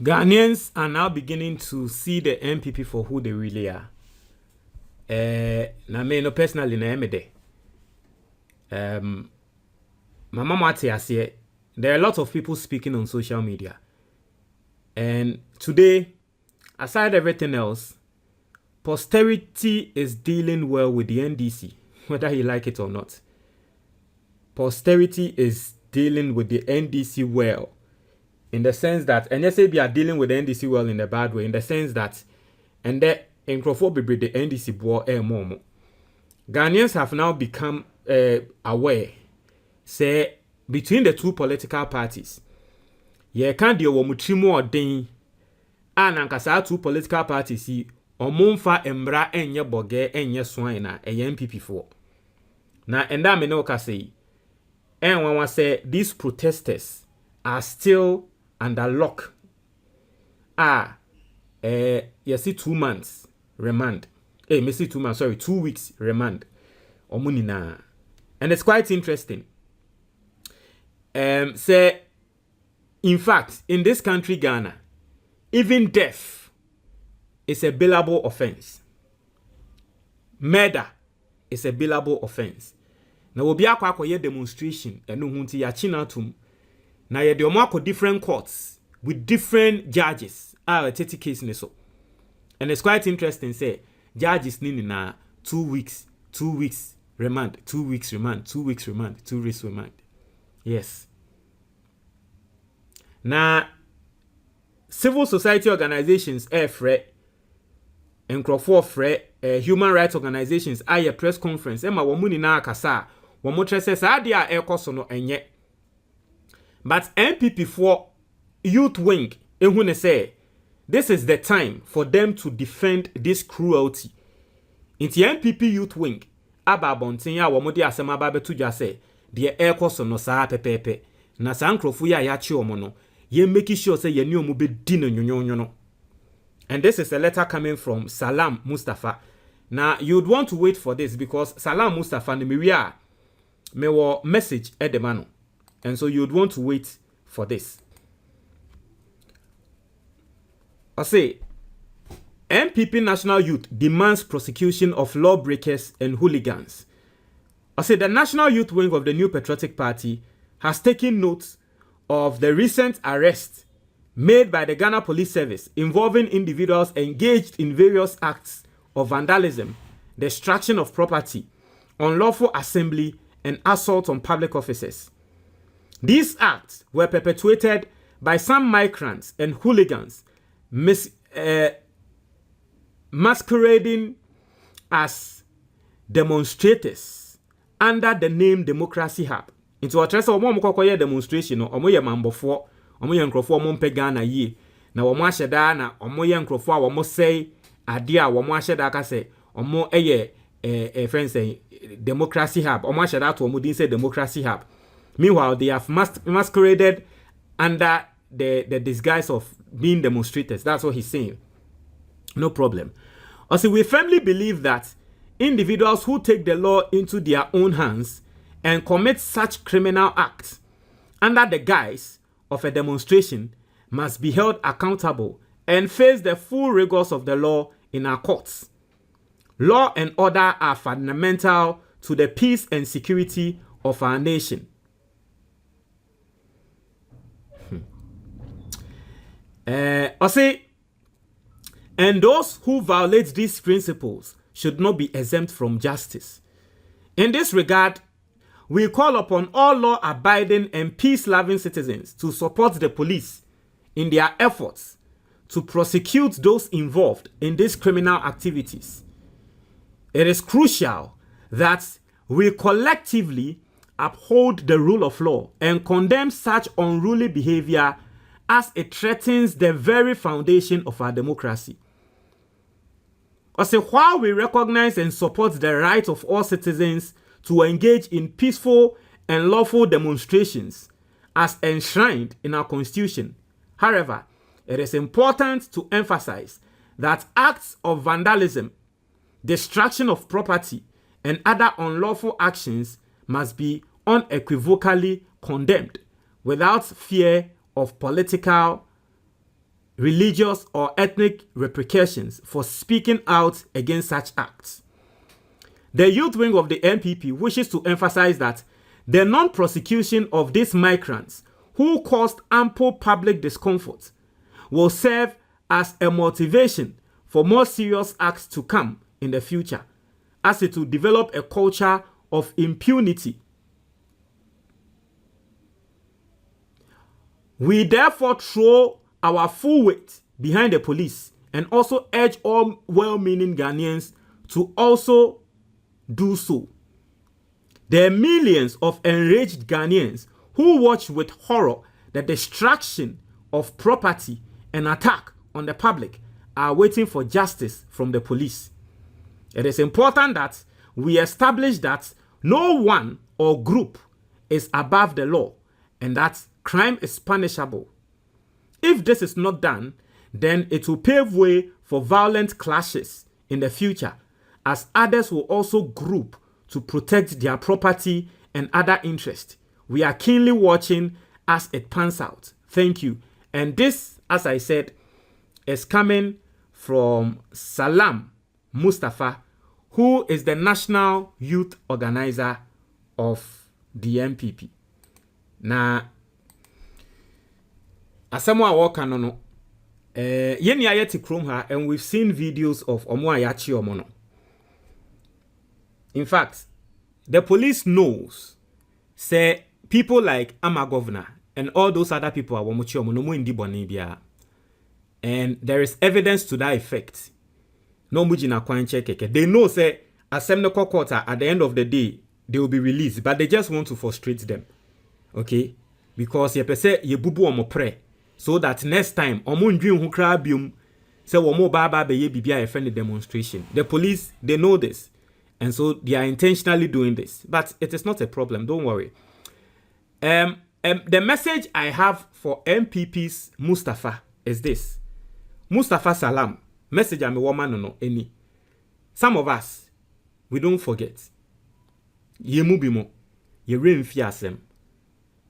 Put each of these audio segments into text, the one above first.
Ghanaians are now beginning to see the NPP for who they really are. Na me no personally na emede. My mama say there are a lot of people speaking on social media. And today, aside everything else, posterity is dealing well with the NDC, whether you like it or not. Posterity is dealing with the NDC well. In the sense that, and yes, we are dealing with the NDC well in a bad way, in the sense that, and that in Crawford the NDC bore more. Ghanaians have now become aware, say, between the two political parties, ye can't deal with much more than ankasa two political parties, see, or monfa embra enye boge enye swine a MPP for. Now, and that me no ka say, and when I say these protesters are still under lock. You see 2 months remand. Me see 2 months, sorry, 2 weeks remand. Omunina. And it's quite interesting. Say, in fact, in this country, Ghana, even death is a billable offense. Murder is a billable offense. Now, we'll be a demonstration and no hunti ya chinatum. Now, you do different courts with different judges. A 30 case neso. And it's quite interesting, say, judges need na 2 weeks, 2 weeks remand, 2 weeks remand, 2 weeks remand, 2 weeks remand. Yes. Now, civil society organizations, fret, and Crawford fret, human rights organizations, a press conference, Emma Wamuni na kasa, Wamotre says, Adia Ekosono enye. But MPP for youth wing, ehune say, this is the time for them to defend this cruelty. Inti MPP youth wing, aba bontinya wamodi asema babe tuja say, the Ekosono sa pepepe, na sa nkrofu ya yachi omono, ye make sure say ye ni omube dino nyonyo. And this is a letter coming from Salam Mustafa. Now, you'd want to wait for this because Salam Mustafa ni miria mewo message edemano. And so you'd want to wait for this. I say, MPP National Youth demands prosecution of lawbreakers and hooligans. I say the National Youth Wing of the New Patriotic Party has taken note of the recent arrest made by the Ghana Police Service involving individuals engaged in various acts of vandalism, destruction of property, unlawful assembly, and assault on public officers. These acts were perpetuated by some migrants and hooligans masquerading as demonstrators under the name Democracy Hub. Into a trust of one demonstration or moya mambofo, or moya crofo mompegana ye. Now, o mwasheda na o moya crofo or mo say, adia, o mwasheda kase, or mo friends say Democracy Hub, or mwasheda to omudin say Democracy Hub. Meanwhile, they have masqueraded under the disguise of being demonstrators. That's what he's saying. No problem. Also, we firmly believe that individuals who take the law into their own hands and commit such criminal acts under the guise of a demonstration must be held accountable and face the full rigors of the law in our courts. Law and order are fundamental to the peace and security of our nation. And those who violate these principles should not be exempt from justice. In this regard, we call upon all law-abiding and peace-loving citizens to support the police in their efforts to prosecute those involved in these criminal activities. It is crucial that we collectively uphold the rule of law and condemn such unruly behavior as it threatens the very foundation of our democracy. Also, while we recognize and support the right of all citizens to engage in peaceful and lawful demonstrations as enshrined in our Constitution, however, it is important to emphasize that acts of vandalism, destruction of property, and other unlawful actions must be unequivocally condemned without fear of political religious or ethnic repercussions for speaking out against such acts. The youth wing of the NPP wishes to emphasize that the non-prosecution of these migrants who caused ample public discomfort will serve as a motivation for more serious acts to come in the future, as it will develop a culture of impunity. We therefore throw our full weight behind the police and also urge all well-meaning Ghanaians to also do so. There are millions of enraged Ghanaians who watch with horror the destruction of property and attack on the public are waiting for justice from the police. It is important that we establish that no one or group is above the law and that crime is punishable. If this is not done, then it will pave way for violent clashes in the future, as others will also group to protect their property and other interests. We are keenly watching as it pans out. Thank you. And this, as I said, is coming from Salam Mustafa, who is the National Youth Organizer of the NPP. Now, asamwa waka no yeni ayeti krom ha, and we've seen videos of omo ayachi omo no. In fact, the police knows say people like Ama Governor and all those other people are womuchi omo no mo indi boni bia, and there is evidence to that effect. No mujina kwanche keke. They know say asem no kokota at the end of the day they will be released, but they just want to frustrate them. Okay? Because ye pese ye bubu omo pre, so that next time omo ndwin hu kra biom say womo baba be ye bibia ye friend demonstration. The police, they know this, and so they are intentionally doing this, but it is not a problem, don't worry. The message I have for MPP's Mustafa is this. Mustafa Salam, message I'm a woman no any. Some of us, we don't forget. Ye mubimo, ye rain fiasem.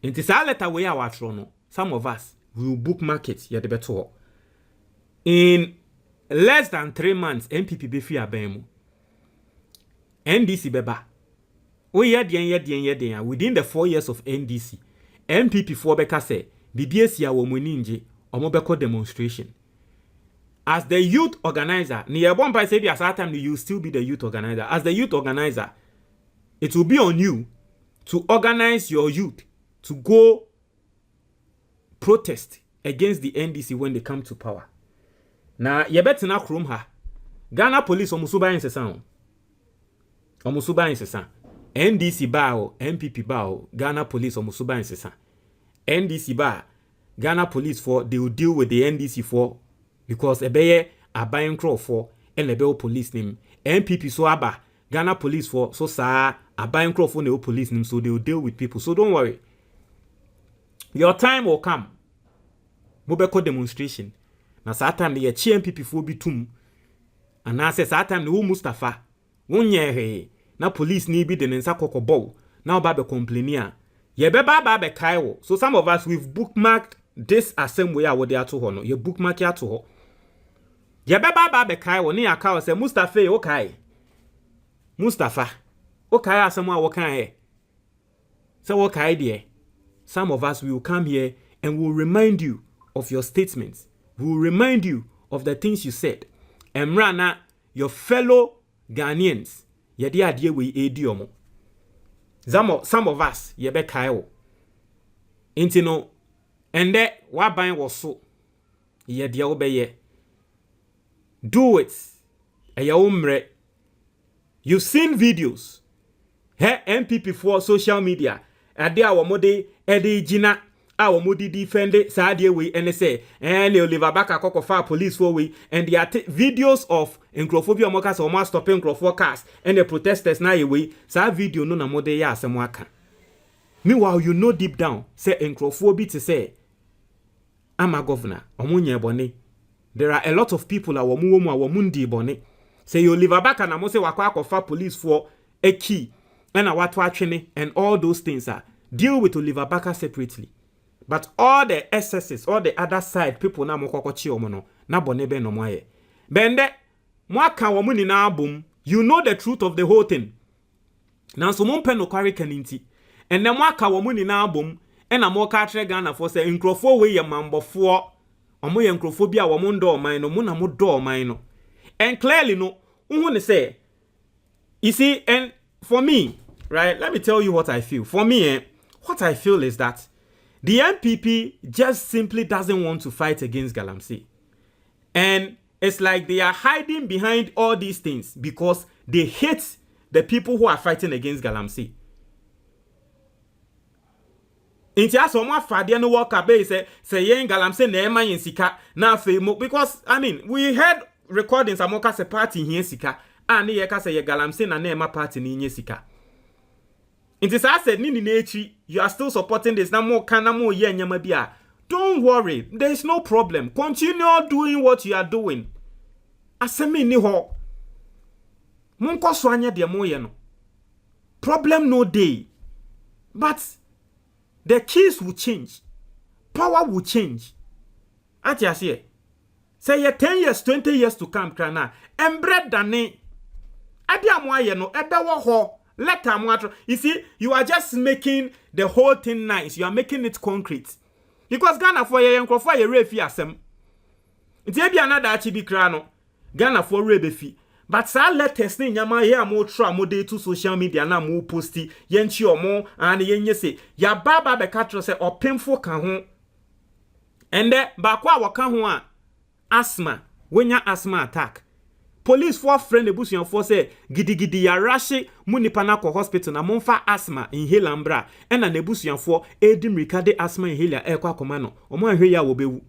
Inti sa letter we are no. Some of us, we will bookmark it, ye de beto. In less than 3 months, MPP be free abemu. NDC beba. O yedien within the 4 years of NDC, MPP 4 beka say, BBS ya wo muninje, omo beko demonstration. As the youth organizer, ni yebon by say at that time you will still be the youth organizer. As the youth organizer, it will be on you to organize your youth to go protest against the NDC when they come to power. Now, yebetina krum ha. Ghana police omusuba insesan. Omusuba insesan. NDC bao, MPP bao, Ghana police omusuba insesan. NDC ba, Ghana police for they will deal with the NDC for because ebeye abayin crow for and lebel police name. MPP so aba Ghana police for so sa abayin crow for the police name, so they will deal with people. So don't worry. Your time will come. Mobeko demonstration. Na sa time the MPP for bitum. And na say sa time the Mustafa. Wonye na police ni bi de nsa kokobo. Now ba be complainia. Ye be ba be kaiwo. So some of us we've bookmarked this assembly where they are to hono. You bookmark ya to ho. Ye be ba be kaiwo ni aka say Mustafa okay. Mustafa okay asemwa wo kan he. Say okay there. Some of us will come here and will remind you of your statements. We will remind you of the things you said. And rana your fellow Ghanaians, yedi adie we ediomo. Some of us yebe kaiwo. Intino ende waban woso yedi obeye. Do it. Eya umre. You've seen videos. He MPP for social media. Ade awomode ede jina awomode defend saadie we and say and Oliver Baka kokofa police for we, and there are videos of encrophobia mokas or mass stopping encropho cars and the protesters na we sa video no na mode ya asem aka. Meanwhile you know deep down say encrophobia to say Ama Governor omunye bone. There are a lot of people awomu awomundi bone. Say Oliver Baka na mo say wakwa kofa police for a key and a watu and all those things are deal with Oliver Baka separately. But all the excesses, all the other side people na mokokochi omono na bonebe no moye. Bende mwaka wamuni na album, you know the truth of the whole thing. Na so mo mpe no kware kaninti. Enne mwaka wamuni na album, ena mo ka tre Ghana for say nkrofo we ye mambofo. Omo ye nkrofo bia wo mo ndo man no, mo na mo do man no. And clearly no, unhu say, you see, and for me, right, let me tell you what I feel. For me, what I feel is that the NPP just simply doesn't want to fight against Galamsey. And it's like they are hiding behind all these things because they hate the people who are fighting against Galamsey. Inti aso mo afade no work abe say yen Galamsey na ema yen sika na afemo, because I mean we heard recordings amoka se party here sika and ye ka say ye Galamsey na ema party ni nye sika. Inti sa said ni echi, you are still supporting this na mo kana mo ye nyama bia. Don't worry, there is no problem. Continue doing what you are doing. Asemi ni ho. Monko so anya de mo ye no. Problem no day. But the keys will change. Power will change. Ati asiye. Say ye 10 years, 20 years to come krana. Embre dane. Adi amwa ye no. Ebe wo ho. Let amwa. You see, you are just making the whole thing nice. You are making it concrete. Because Ghana for ye nkrofo ye refi asem. Nti e bia na da achi bi kra no. Ghana for rebefi. But sa letters ni nyama ye amo tro amode to social media na mo posti ye nchi omo and ye nye se ya baba be katro se opemfo ka ho. Ende ba kwa waka ho a asthma, wenya asthma attack. Police for friend ebusuan for say gidigidi ya rashe munipa na ko hospital na monfa asthma inhaler mbra ena na ebusuan for edim rikade asthma inhaler ekwa akoma no omo ahwe ya wo bewu.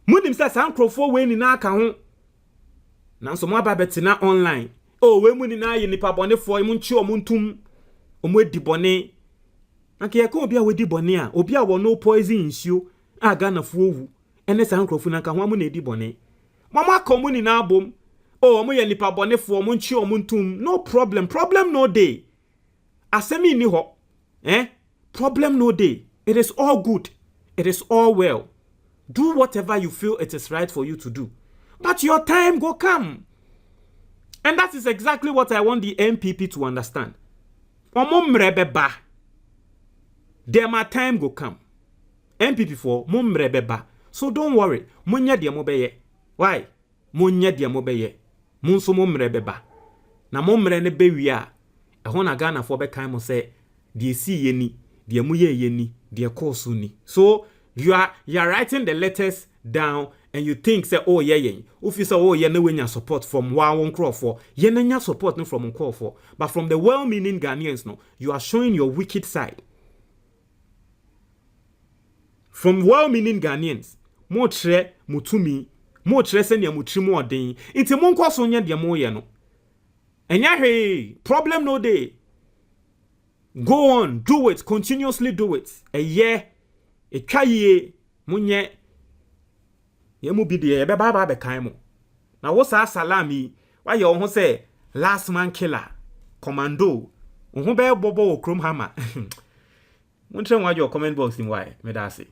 Munim say sankrofo we ni na aka ho. Nanso mo aba betina online. Oh, we mu ni na ye nipa bone fo mu nchi o mu ntum. O mu edi bone. Anke ye ka obi a we di bone a, obi a wo no poison nsuo a Ghana fo owu. Ene sa nkrofo na ka ho amu na edi bone. Mama komu ni na abom. Oh, mo ye nipa bone fo mu nchi o mu ntum. No problem. Problem no day. Asemi ni ho. Problem no day. It is all good. It is all well. Do whatever you feel it is right for you to do. But your time go come. And that is exactly what I want the NPP to understand. There my time go come. NPP for mumrebeba. So don't worry. Munya dia mobeye. Why? Munya dia mobeye. Munso mumrebeba. Na mumre ne bewia. Ehon na Ghana for be kan mo say die si yeni, die muye yeni, die kosu ni. So you are writing the letters down and you think say oh yeah if you say oh yeah no wenya support from one crowd for yeah no support no from call for, but from the well-meaning Ghanaians no, you are showing your wicked side. From well-meaning Ghanaians mo tre mutumi mo tre se ne mutri mo odin nti mo nko so nya de mo ye no enya he problem no day. Go on, do it, continuously do it. A year e twaye munye yemu bi de ye be baba be kan mo na wo sa salami wa ye ho say last man killer commando ho be bobo okrom hammer. Mun tren wa your comment box in why me da say